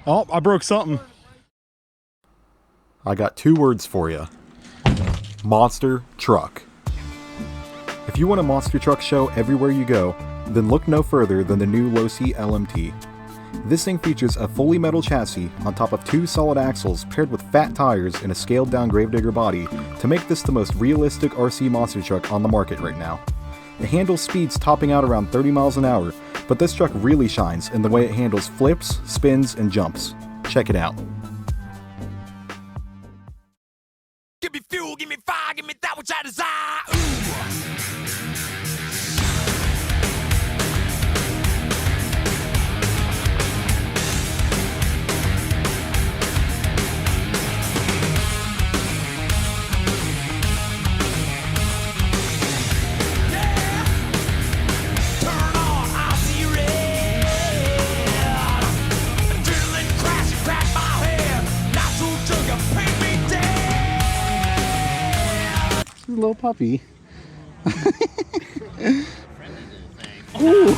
Oh, I broke something. I got 2 words for you. Monster truck. If you want a monster truck show everywhere you go, then look no further than the new Losi LMT. This thing features a fully metal chassis on top of 2 solid axles paired with fat tires and a scaled down Gravedigger body to make this the most realistic RC monster truck on the market right now. It handles speeds topping out around 30 miles an hour, but this truck really shines in the way it handles flips, spins, and jumps. Check it out. Give me fuel, give me fire, give me that which I desire. Little puppy. Ooh.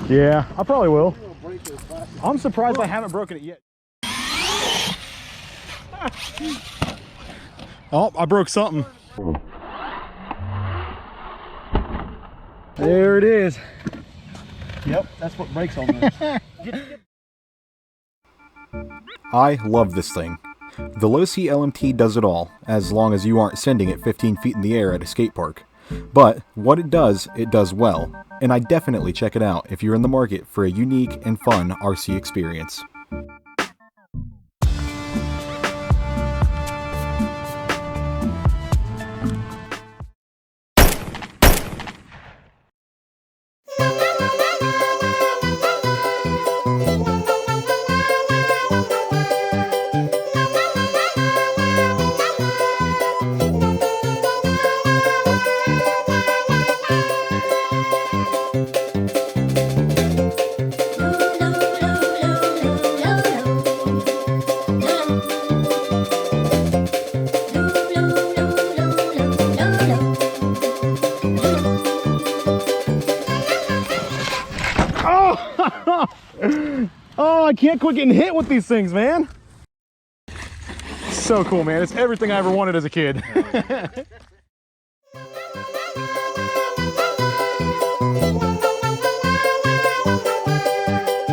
Yeah, I probably will. I'm surprised I haven't broken it yet. Oh, I broke something. There it is. Yep, that's what breaks on this. I love this thing. The Losi LMT does it all, as long as you aren't sending it 15 feet in the air at a skate park. But what it does well, and I definitely check it out if you're in the market for a unique and fun RC experience. Oh, I can't quit getting hit with these things, man. So cool, man. It's everything I ever wanted as a kid.